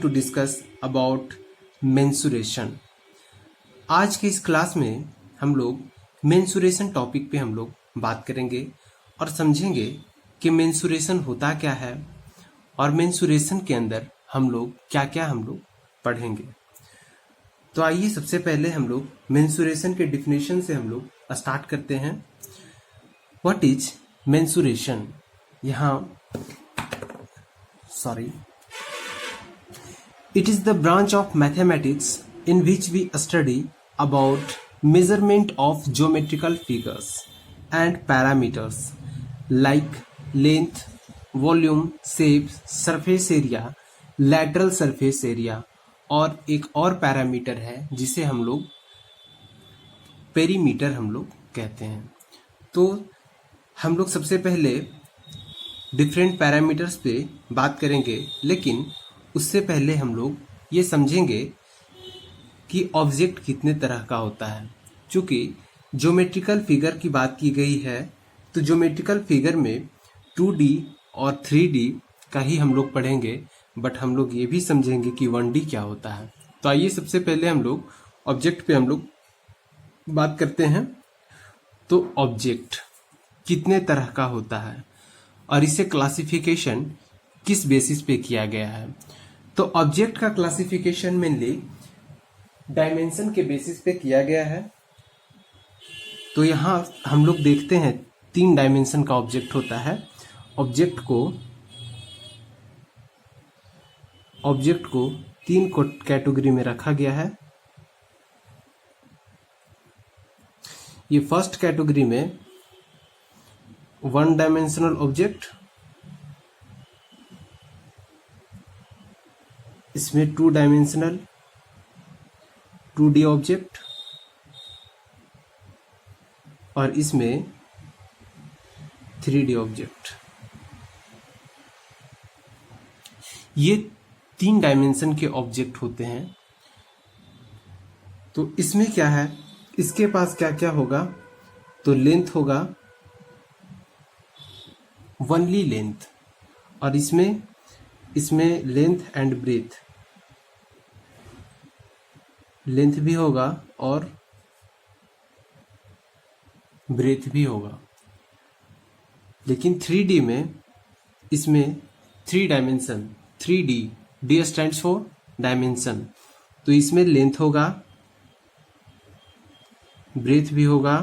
to discuss about mensuration। आज के इस क्लास में हम लोग मेंसुरेशन टॉपिक पे हम लोग बात करेंगे और समझेंगे कि मेंसुरेशन होता क्या है और मेंसुरेशन के अंदर हम लोग क्या क्या हम लोग पढ़ेंगे। तो आइए सबसे पहले हम लोग मेंसुरेशन के डिफिनेशन से हम लोग स्टार्ट करते हैं। What is mensuration? It is the branch of mathematics in which we study about measurement of geometrical figures and parameters like length, volume, shape, surface area, lateral surface area और एक और parameter है जिसे हम लोग perimeter हम लोग कहते हैं। तो हम लोग सबसे पहले डिफरेंट पैरामीटर्स पे बात करेंगे, लेकिन उससे पहले हम लोग ये समझेंगे कि ऑब्जेक्ट कितने तरह का होता है। चूँकि ज्योमेट्रिकल फिगर की बात की गई है तो ज्योमेट्रिकल फिगर में 2D और 3D का ही हम लोग पढ़ेंगे, बट हम लोग ये भी समझेंगे कि 1D क्या होता है। तो आइए सबसे पहले हम लोग ऑब्जेक्ट पे हम लोग बात करते हैं। तो ऑब्जेक्ट कितने तरह का होता है और इसे क्लासिफिकेशन किस बेसिस पे किया गया है। तो ऑब्जेक्ट का क्लासिफिकेशन मेनली डायमेंशन के बेसिस पे किया गया है। तो यहाँ हम लोग देखते हैं 3 डायमेंशन का ऑब्जेक्ट होता है। ऑब्जेक्ट को 3 कैटेगरी में रखा गया है। ये फर्स्ट कैटेगरी में 1 डायमेंशनल ऑब्जेक्ट, इसमें 2 डायमेंशनल 2D ऑब्जेक्ट और इसमें 3D ऑब्जेक्ट। ये 3 डायमेंशन के ऑब्जेक्ट होते हैं। तो इसमें क्या है, इसके पास क्या क्या होगा, तो लेंथ होगा, ओनली लेंथ, और इसमें लेंथ एंड ब्रेथ, लेंथ भी होगा और ब्रेथ भी होगा। लेकिन 3D में इसमें 3 dimension 3D, D stands for dimension. तो इसमें लेंथ होगा, ब्रेथ भी होगा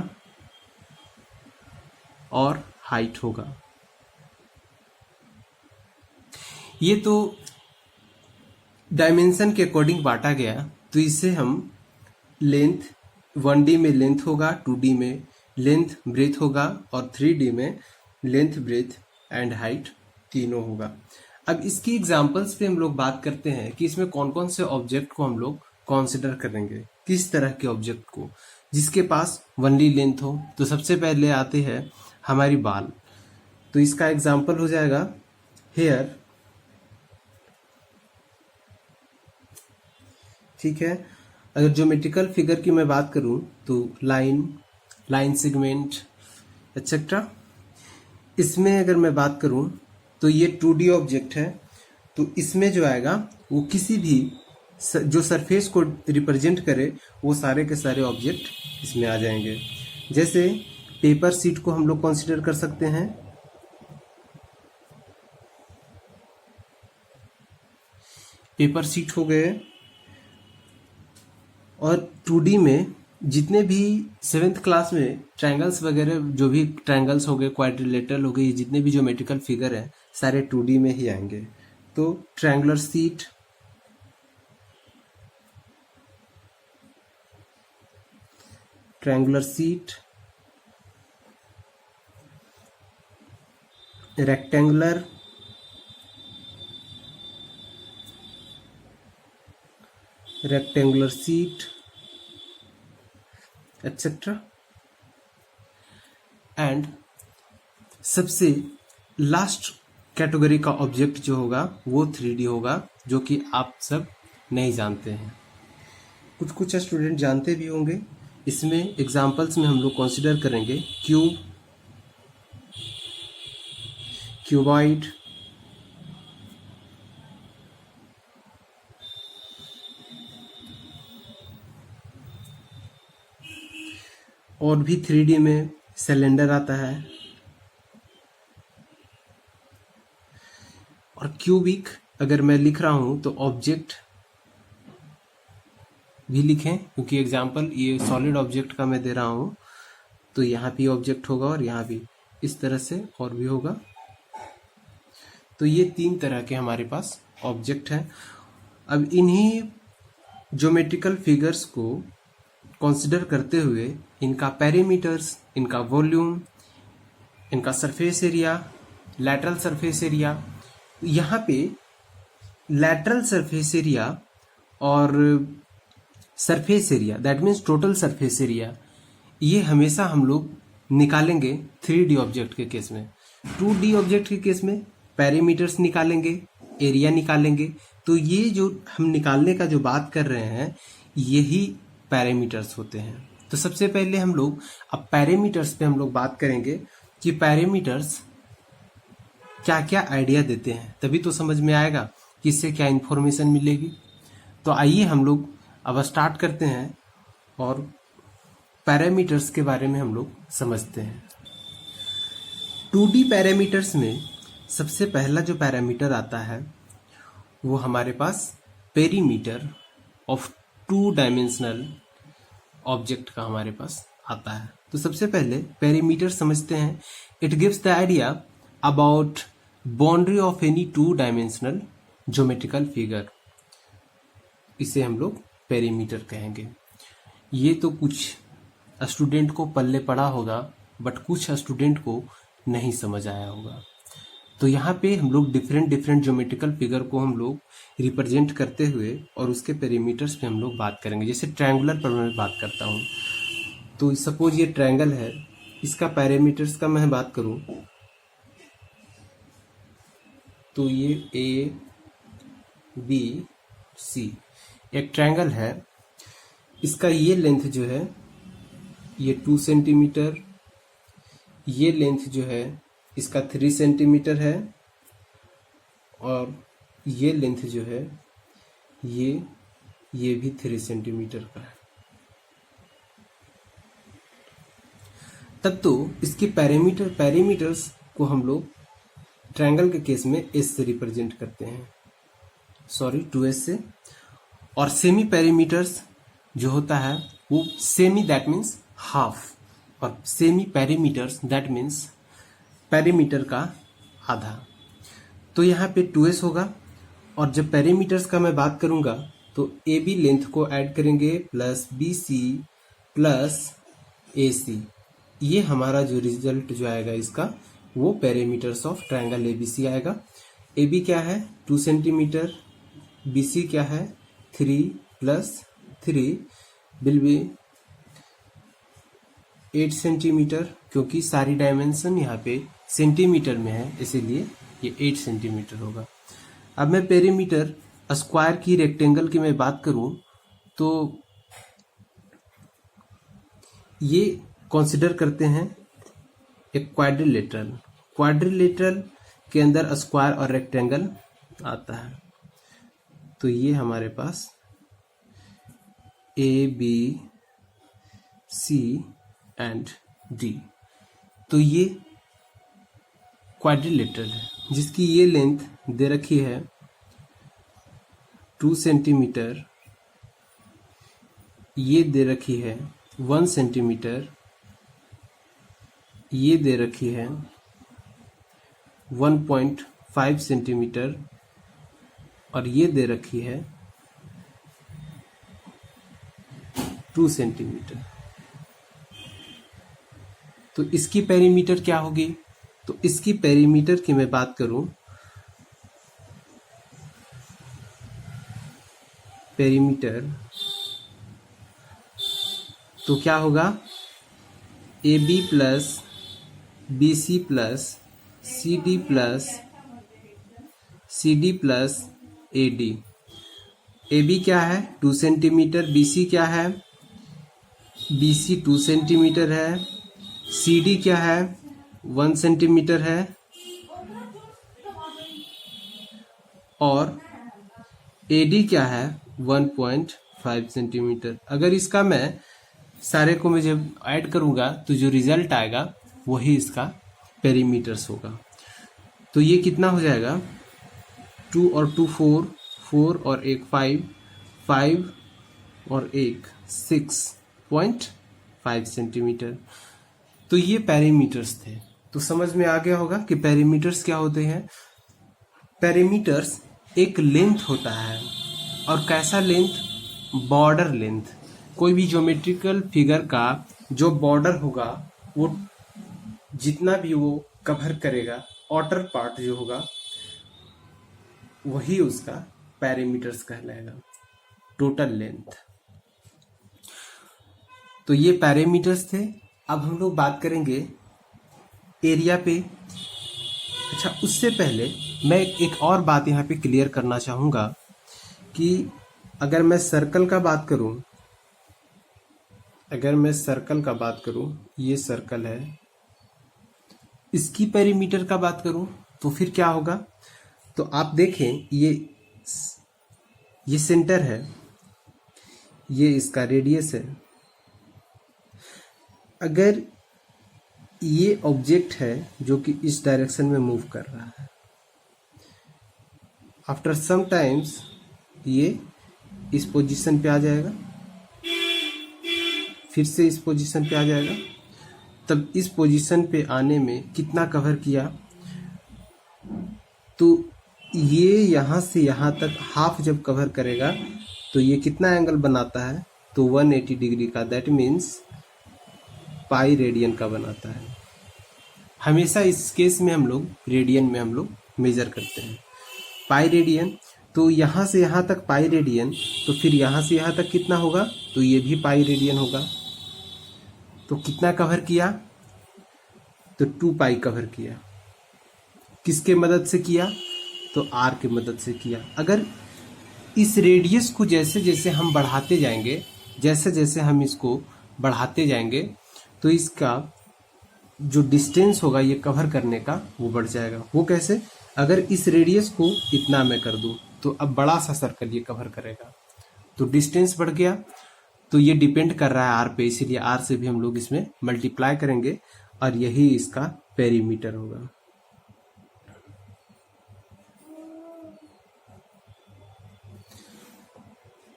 और हाइट होगा। ये तो डायमेंशन के अकॉर्डिंग बांटा गया। तो इसे हम लेंथ 1D में लेंथ होगा, 2D में लेंथ ब्रेथ होगा और 3D में लेंथ ब्रेथ एंड हाइट तीनों होगा। अब इसकी एग्जांपल्स पे हम लोग बात करते हैं कि इसमें कौन कौन से ऑब्जेक्ट को हम लोग कंसिडर करेंगे, किस तरह के ऑब्जेक्ट को जिसके पास ओनली लेंथ हो। तो सबसे पहले आते हैं हमारी बाल। तो इसका एग्जांपल हो जाएगा हेयर, ठीक है। अगर ज्योमेट्रिकल फिगर की मैं बात करूं तो लाइन सेगमेंट एक्सेट्रा। इसमें अगर मैं बात करूं तो ये 2D ऑब्जेक्ट है। तो इसमें जो आएगा वो किसी भी जो सरफेस को रिप्रेजेंट करे वो सारे के सारे ऑब्जेक्ट इसमें आ जाएंगे। जैसे पेपर शीट को हम लोग कंसीडर कर सकते हैं। पेपर शीट हो गए। और 2D में जितने भी 7th क्लास में ट्रायंगल्स वगैरह, जो भी ट्रायंगल्स हो गए, क्वाड्रिलेटरल हो गए, जितने भी ज्योमेट्रिकल फिगर है सारे 2D में ही आएंगे। तो triangular sheet, rectangular, sheet etcetera. And सबसे लास्ट कैटेगरी का ऑब्जेक्ट जो होगा वो 3D होगा, जो कि आप सब नहीं जानते हैं। कुछ स्टूडेंट जानते भी होंगे। इसमें एग्जांपल्स में हम लोग कंसीडर करेंगे क्यूब, क्यूबॉइड, और भी 3D में सिलेंडर आता है, और क्यूबिक अगर मैं लिख रहा हूं तो ऑब्जेक्ट भी लिखें, क्योंकि एग्जांपल ये सॉलिड ऑब्जेक्ट का मैं दे रहा हूं, तो यहाँ भी ऑब्जेक्ट होगा और यहाँ भी इस तरह से और भी होगा। तो ये 3 तरह के हमारे पास ऑब्जेक्ट हैं। अब इन्हीं ज्योमेट्रिकल फिगर्स को कंसिडर करते हुए इनका पैरामीटर्स, इनका वॉल्यूम, इनका surface area, lateral surface area, यहाँ पे लैटरल सरफेस एरिया और surface area, that means total surface area, ये हमेशा हम लोग निकालेंगे 3D ऑब्जेक्ट के केस में। 2D ऑब्जेक्ट के केस में पैरामीटर्स निकालेंगे, एरिया निकालेंगे। तो ये जो हम निकालने का जो बात कर रहे हैं, यही पैरामीटर्स होते हैं। तो सबसे पहले हम लोग अब पैरामीटर्स पे हम लोग बात करेंगे कि पैरामीटर्स क्या क्या आइडिया देते हैं, तभी तो समझ में आएगा कि इससे क्या इन्फॉर्मेशन मिलेगी। तो आइए हम लोग अब स्टार्ट करते हैं और पैरामीटर्स के बारे में हम लोग समझते हैं। 2D पैरामीटर्स में सबसे पहला जो पैरामीटर आता है वो हमारे पास पेरीमीटर ऑफ 2 डायमेंशनल ऑब्जेक्ट का हमारे पास आता है। तो सबसे पहले पेरीमीटर समझते हैं। It gives the idea about boundary of any 2 dimensional geometrical figure. इसे हम लोग पेरीमीटर कहेंगे। ये तो कुछ स्टूडेंट को पल्ले पड़ा होगा, बट कुछ स्टूडेंट को नहीं समझ आया होगा। तो यहाँ पे हम लोग डिफरेंट ज्योमेट्रिकल फिगर को हम लोग रिप्रेजेंट करते हुए और उसके पेरीमीटर्स पे हम लोग बात करेंगे। जैसे ट्रायंगुलर पर मैं बात करता हूँ, तो सपोज ये ट्रायंगल है, इसका पैरामीटर्स का मैं बात करूँ तो ये ए बी सी एक ट्रायंगल है। इसका ये लेंथ जो है ये 2 सेंटीमीटर, ये लेंथ जो है इसका 3 सेंटीमीटर है, और ये लेंथ जो है ये भी 3 सेंटीमीटर का है। तब तो इसके पैरामीटर्स को हम लोग ट्रायंगल के केस में एस से रिप्रेजेंट करते हैं, 2s से। और सेमी पैरामीटर्स जो होता है वो सेमी दैट मीन्स हाफ, और semi parameters that means parameter का आधा। तो यहाँ पे 2s होगा, और जब पैरामीटर्स का मैं बात करूंगा तो ए बी लेंथ को ऐड करेंगे plus B C plus A C. ये हमारा जो रिजल्ट जो आएगा इसका वो parameters of triangle A B C आएगा। ए बी क्या है 2 सेंटीमीटर, बी सी क्या है 3 प्लस 3 विल बी 8 सेंटीमीटर, क्योंकि सारी डायमेंशन यहाँ पे सेंटीमीटर में है, इसीलिए ये 8 सेंटीमीटर होगा। अब मैं पेरीमीटर स्क्वायर की, रेक्टेंगल की मैं बात करूं तो ये कंसिडर करते हैं एक क्वाड्रिलेटरल के अंदर स्क्वायर और रेक्टेंगल आता है। तो ये हमारे पास A B C and D, तो ये क्वाड्रिलेटरल है, जिसकी ये लेंथ दे रखी है 2 सेंटीमीटर, ये दे रखी है 1 सेंटीमीटर, ये दे रखी है 1.5 सेंटीमीटर, और ये दे रखी है 2 सेंटीमीटर। तो इसकी पेरीमीटर क्या होगी? तो इसकी पेरीमीटर की मैं बात करूं, पेरीमीटर तो क्या होगा A B plus B C plus C D plus A D. A B क्या है 2 सेंटीमीटर, बी सी क्या है, बी सी 2 सेंटीमीटर है, सी डी क्या है 1 सेंटीमीटर है, और ए डी क्या है 1.5 सेंटीमीटर। अगर इसका मैं सारे को मैं जब ऐड करूँगा तो जो रिजल्ट आएगा वही इसका पेरीमीटर्स होगा। तो ये कितना हो जाएगा, 2 और 2 4, 4 और 1 5, 5 और 1 6.5 सेंटीमीटर। तो ये पेरीमीटर्स थे। तो समझ में आ गया होगा कि पेरीमीटर्स क्या होते हैं। पेरीमीटर्स एक लेंथ होता है, और कैसा लेंथ, बॉर्डर लेंथ। कोई भी ज्योमेट्रिकल फिगर का जो बॉर्डर होगा वो जितना भी वो कवर करेगा, आउटर पार्ट जो होगा वही उसका पेरीमीटर्स कहलाएगा, टोटल लेंथ। तो ये पेरीमीटर्स थे। अब हम लोग बात करेंगे एरिया पे। अच्छा, उससे पहले मैं एक और बात यहाँ पे क्लियर करना चाहूँगा कि अगर मैं सर्कल का बात करूँ, ये सर्कल है, इसकी पेरीमीटर का बात करूँ तो फिर क्या होगा। तो आप देखें, ये सेंटर है, ये इसका रेडियस है। अगर ये ऑब्जेक्ट है जो कि इस डायरेक्शन में मूव कर रहा है, आफ्टर सम टाइम्स ये इस पोजीशन पे आ जाएगा, फिर से इस पोजीशन पे आ जाएगा। तब इस पोजीशन पे आने में कितना कवर किया, तो ये यहाँ से यहाँ तक हाफ जब कवर करेगा तो ये कितना एंगल बनाता है, तो 180 डिग्री का, दैट मीन्स पाई रेडियन का बनाता है। हमेशा इस केस में हम लोग रेडियन में हम लोग मेजर करते हैं, पाई रेडियन। तो यहाँ से यहाँ तक पाई रेडियन, तो फिर यहाँ से यहाँ तक कितना होगा, तो ये भी पाई रेडियन होगा। तो कितना कवर किया, तो 2 पाई कवर किया। किसके मदद से किया, तो आर के मदद से किया। अगर इस रेडियस को जैसे जैसे हम बढ़ाते जाएंगे, तो इसका जो डिस्टेंस होगा ये कवर करने का वो बढ़ जाएगा। वो कैसे, अगर इस रेडियस को इतना मैं कर दूं तो अब बड़ा सा सर्कल ये कवर करेगा, तो डिस्टेंस बढ़ गया। तो ये डिपेंड कर रहा है आर पे, इसीलिए आर से भी हम लोग इसमें मल्टीप्लाई करेंगे और यही इसका पेरीमीटर होगा।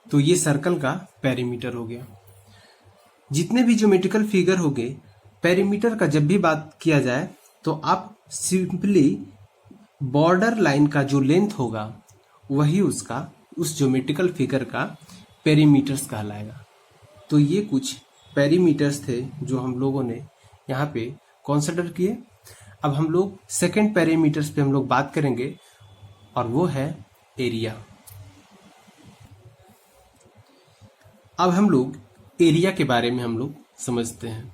तो ये सर्कल का पेरीमीटर हो गया। जितने भी ज्योमेट्रिकल फिगर हो गए, पेरीमीटर का जब भी बात किया जाए तो आप सिंपली बॉर्डर लाइन का जो लेंथ होगा वही उसका, उस ज्योमेट्रिकल फिगर का पेरीमीटर्स कहलाएगा। तो ये कुछ पेरीमीटर्स थे जो हम लोगों ने यहाँ पे कंसीडर किए। अब हम लोग सेकंड पेरीमीटर्स पे हम लोग बात करेंगे, और वो है एरिया। अब हम लोग एरिया के बारे में हम लोग समझते हैं।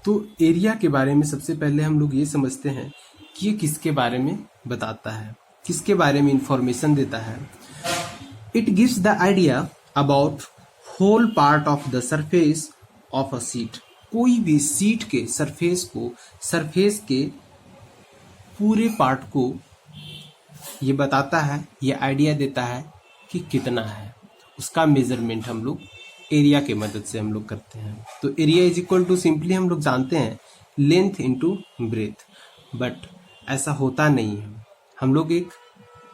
तो एरिया के बारे में सबसे पहले हम लोग ये समझते हैं कि ये किसके बारे में बताता है, किसके बारे में इंफॉर्मेशन देता है। It gives the idea about whole part of the surface of a sheet. कोई भी शीट के सरफेस के पूरे पार्ट को ये बताता है, ये आइडिया देता है कि कितना है। उसका मेजरमेंट हम लोग एरिया के मदद से हम लोग करते हैं। तो area is equal to, simply हम लोग जानते हैं, लेंथ इनटू ब्रेथ। बट ऐसा होता नहीं है। हम लोग एक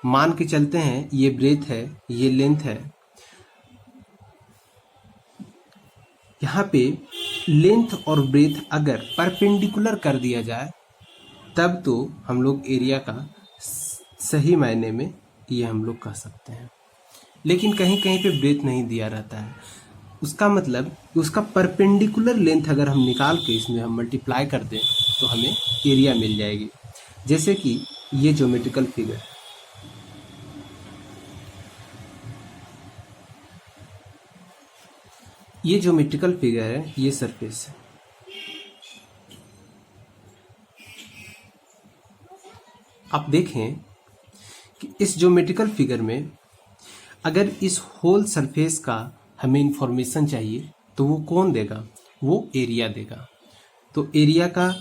मान के चलते हैं, ये ब्रेथ है, ये लेंथ है। यहाँ पे लेंथ और ब्रेथ अगर परपेंडिकुलर कर दिया जाए तब तो हम लोग एरिया का सही मायने में ये हम लोग कह सकते हैं। लेकिन कहीं कहीं पे ब्रेथ नहीं दिया रहता है, उसका मतलब उसका परपेंडिकुलर लेंथ अगर हम निकाल के इसमें हम मल्टीप्लाई कर दें तो हमें एरिया मिल जाएगी। जैसे कि ये ज्योमेट्रिकल फिगर, ये ज्योमेट्रिकल फिगर है, ये सरफेस है। आप देखें कि इस ज्योमेट्रिकल फिगर में अगर इस होल सरफेस का हमें इंफॉर्मेशन चाहिए तो वो कौन देगा, वो एरिया देगा। तो एरिया का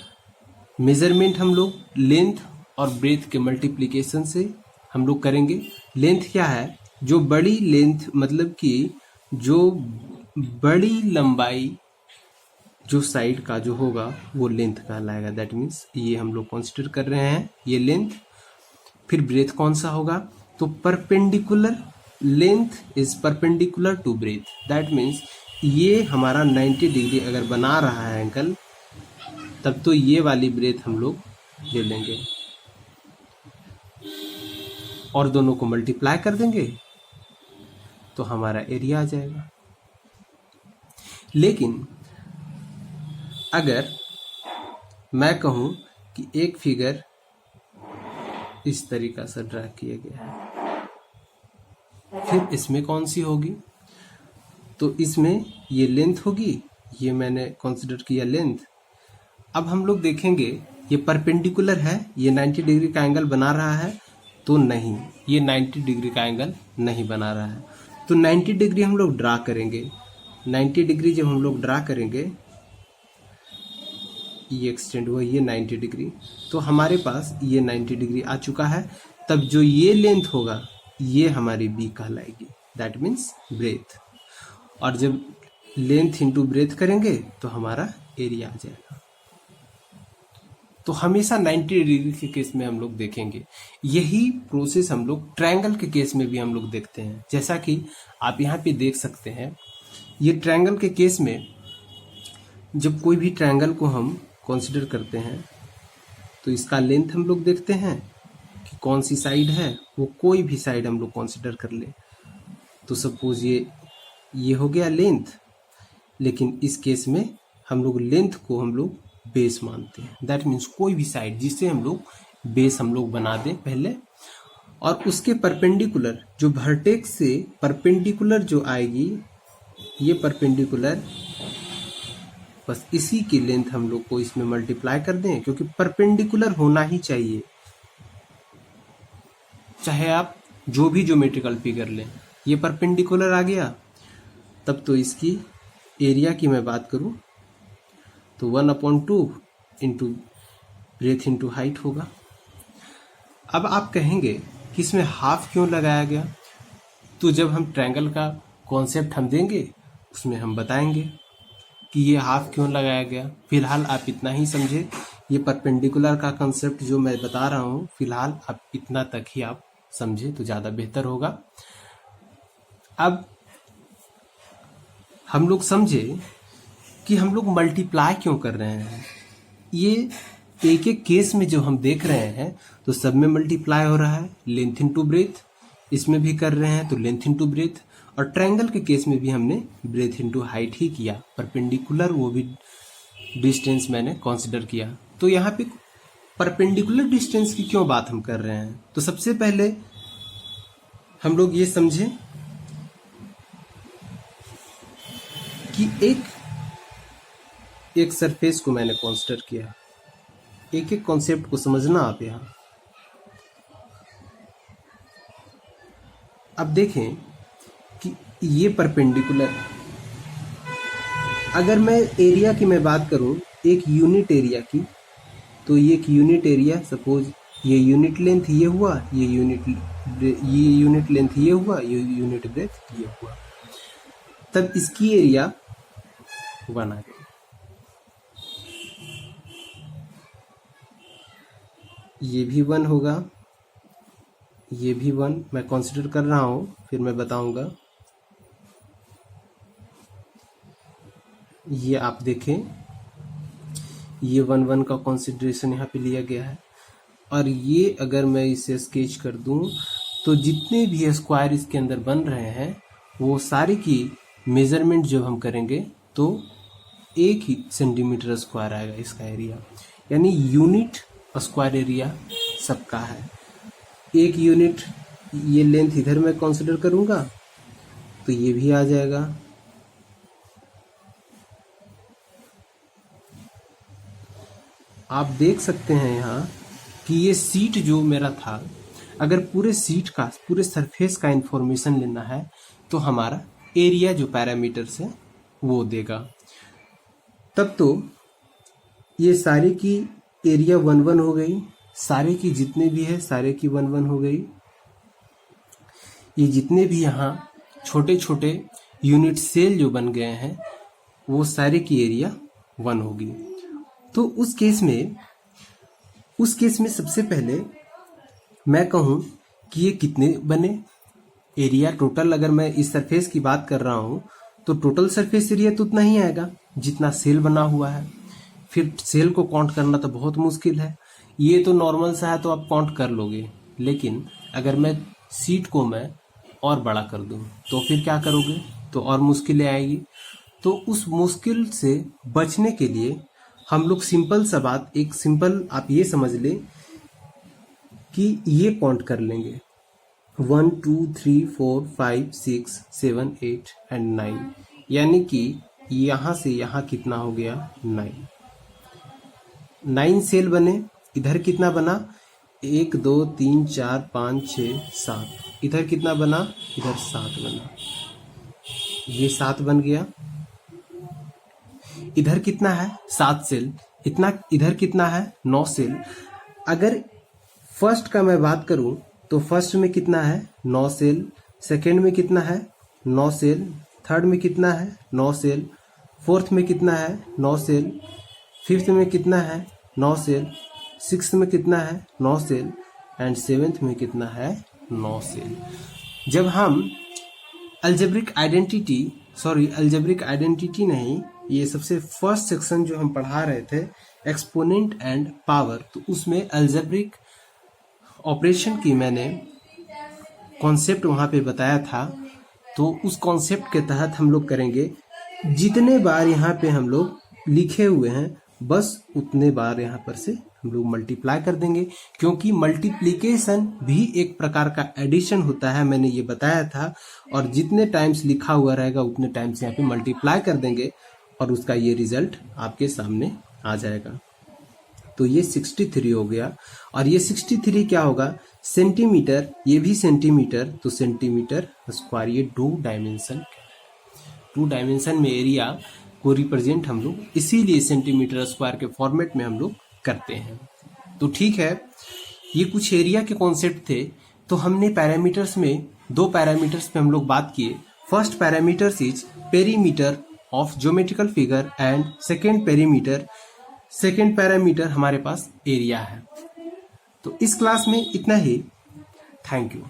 मेजरमेंट हम लोग लेंथ और ब्रेथ के मल्टीप्लिकेशन से हम लोग करेंगे। लेंथ क्या है, जो बड़ी लेंथ, मतलब कि जो बड़ी लंबाई जो साइड का जो होगा वो लेंथ कहलाएगा। दैट मीन्स ये हम लोग कंसिडर कर रहे हैं ये लेंथ। फिर ब्रेथ कौन सा होगा, तो perpendicular, length is perpendicular to breadth. That means ये हमारा 90 डिग्री अगर बना रहा है एंगल, तब तो ये वाली ब्रेथ हम लोग ले लेंगे और दोनों को मल्टीप्लाई कर देंगे तो हमारा एरिया आ जाएगा। लेकिन अगर मैं कहूं कि एक फिगर इस तरीका से ड्रा किया गया है, फिर इसमें कौन सी होगी, तो इसमें ये लेंथ होगी, ये मैंने कंसिडर किया लेंथ। अब हम लोग देखेंगे ये परपेंडिकुलर है, ये 90 डिग्री का एंगल बना रहा है, तो नहीं, ये 90 डिग्री का एंगल नहीं बना रहा है। तो 90 डिग्री हम लोग ड्रा करेंगे। 90 डिग्री जब हम लोग ड्रा करेंगे, ये एक्सटेंड हुआ ये 90 डिग्री, तो हमारे पास ये 90 डिग्री आ चुका है। तब जो ये लेंथ होगा ये हमारी बी कहलाएगी, दैट मीन्स ब्रेथ। और जब लेंथ इंटू ब्रेथ करेंगे तो हमारा एरिया आ जाएगा। तो हमेशा 90 डिग्री के केस में हम लोग देखेंगे। यही प्रोसेस हम लोग ट्रायंगल के केस में भी हम लोग देखते हैं। जैसा कि आप यहाँ पे देख सकते हैं, ये ट्रायंगल के केस में जब कोई भी ट्रायंगल को हम कंसिडर करते हैं तो इसका लेंथ हम लोग देखते हैं कि कौन सी साइड है, वो कोई भी साइड हम लोग कंसिडर कर ले। तो सपोज ये हो गया लेंथ, लेकिन इस केस में हम लोग लेंथ को हम लोग बेस मानते हैं। दैट मीन्स कोई भी साइड जिससे हम लोग बेस हम लोग बना दें पहले, और उसके परपेंडिकुलर जो वर्टेक्स से परपेंडिकुलर जो आएगी, ये परपेंडिकुलर बस इसी की लेंथ हम लोग को इसमें मल्टीप्लाई कर दें, क्योंकि परपेंडिकुलर होना ही चाहिए, चाहे आप जो भी ज्योमेट्रिकल फिगर लें। ये परपेंडिकुलर आ गया, तब तो इसकी एरिया की मैं बात करूं तो 1/2 इंटू ब्रेथ इंटू हाइट होगा। अब आप कहेंगे कि इसमें हाफ क्यों लगाया गया, तो जब हम ट्रायंगल का कॉन्सेप्ट हम देंगे उसमें हम बताएंगे कि ये हाफ क्यों लगाया गया। फिलहाल आप इतना ही समझे, ये परपेंडिकुलर का कंसेप्ट जो मैं बता रहा हूँ, फिलहाल आप इतना तक ही आप समझे तो ज़्यादा बेहतर होगा। अब हम लोग समझे कि हम लोग मल्टीप्लाई क्यों कर रहे हैं। ये एक एक केस में जो हम देख रहे हैं तो सब में मल्टीप्लाई हो रहा है, लेंथ इनटू ब्रेथ, इसमें भी कर रहे हैं तो लेंथ इनटू ब्रेथ, और ट्रायंगल के केस में भी हमने ब्रेथ इनटू हाइट ही किया, परपेंडिकुलर वो भी डिस्टेंस मैंने कंसीडर किया। तो यहाँ पे परपेंडिकुलर डिस्टेंस की क्यों बात हम कर रहे हैं, तो सबसे पहले हम लोग ये समझें कि एक सरफेस को मैंने कंसीडर किया। एक एक कॉन्सेप्ट को समझना आप यहाँ। अब देखें कि ये परपेंडिकुलर, अगर मैं एरिया की मैं बात करूं, एक यूनिट एरिया की, तो ये एक यूनिट एरिया, सपोज ये यूनिट लेंथ ये हुआ, ये यूनिट लेंथ ये हुआ, ये यूनिट ब्रेथ ये हुआ, तब इसकी एरिया 1 आ गई। ये भी 1 होगा, ये भी 1 मैं कंसिडर कर रहा हूं, फिर मैं बताऊंगा। ये आप देखें, ये 1 का कंसिडरेशन यहाँ पे लिया गया है। और ये अगर मैं इसे स्केच कर दूं तो जितने भी स्क्वायर इसके अंदर बन रहे हैं वो सारे की मेजरमेंट जब हम करेंगे तो 1 ही सेंटीमीटर स्क्वायर आएगा इसका एरिया, यानी यूनिट स्क्वायर एरिया सबका है। 1 यूनिट ये लेंथ इधर मैं कंसिडर करूंगा तो ये भी आ जाएगा। आप देख सकते हैं यहाँ कि ये सीट जो मेरा था, अगर पूरे सीट का, पूरे सरफेस का इंफॉर्मेशन लेना है तो हमारा एरिया जो पैरामीटर्स है वो देगा। तब तो ये सारे की एरिया 1 हो गई, सारे की जितने भी है सारे की 1 हो गई। ये जितने भी यहाँ छोटे छोटे यूनिट सेल जो बन गए हैं वो सारे की एरिया 1 होगी। तो उस केस में सबसे पहले मैं कहूँ कि ये कितने बने एरिया टोटल। अगर मैं इस सरफेस की बात कर रहा हूँ तो टोटल सरफेस एरिया तो उतना ही आएगा जितना सेल बना हुआ है। फिर सेल को काउंट करना तो बहुत मुश्किल है, ये तो नॉर्मल सा है तो आप काउंट कर लोगे, लेकिन अगर मैं सीट को मैं और बड़ा कर दूं तो फिर क्या करोगे, तो और मुश्किलें आएगी। तो उस मुश्किल से बचने के लिए हम लोग सिंपल सा बात, एक सिंपल आप ये समझ ले कि ये काउंट कर लेंगे 1 2 3 4 5 6 7 8 एंड 9, यानी कि यहाँ से यहाँ कितना हो गया 9 सेल बने। इधर कितना बना 1 2 3 4 5 6 7, इधर कितना बना, इधर 7 बना, ये 7 बन गया। इधर कितना है 7 सेल, इतना इधर कितना है 9 सेल। अगर फर्स्ट का मैं बात करूं तो फर्स्ट में कितना है 9 सेल, सेकंड में कितना है 9 सेल, थर्ड में कितना है 9 सेल, फोर्थ में कितना है 9 सेल, फिफ्थ में कितना है 9 सेल, सिक्स्थ में कितना है 9 सेल एंड सेवेंथ में कितना है 9 सेल। जब हम अलजेब्रिक आइडेंटिटी नहीं, ये सबसे फर्स्ट सेक्शन जो हम पढ़ा रहे थे एक्सपोनेंट एंड पावर, तो उसमें अलजेब्रिक ऑपरेशन की मैंने कॉन्सेप्ट वहाँ पे बताया था। तो उस कॉन्सेप्ट के तहत हम लोग करेंगे, जितने बार यहाँ पे हम लोग लिखे हुए हैं बस उतने बार यहाँ पर से हम लोग मल्टीप्लाई कर देंगे, क्योंकि मल्टीप्लिकेशन भी एक प्रकार का एडिशन होता है, मैंने ये बताया था। और जितने टाइम्स लिखा हुआ रहेगा उतने टाइम्स यहाँ पे मल्टीप्लाई कर देंगे और उसका ये रिजल्ट आपके सामने आ जाएगा। तो ये 63 हो गया। और ये 63 क्या होगा, सेंटीमीटर, ये भी सेंटीमीटर, तो सेंटीमीटर स्क्वायर, ये 2 डायमेंशन में एरिया को रिप्रेजेंट हम लोग इसीलिए सेंटीमीटर स्क्वायर के फॉर्मेट में हम लोग करते हैं। तो ठीक है, ये कुछ एरिया के कॉन्सेप्ट थे। तो हमने पैरामीटर्स में 2 पैरामीटर्स पे हम लोग बात किए। First parameters is perimeter of geometrical figure and second parameter हमारे पास एरिया है। तो इस क्लास में इतना ही। Thank you.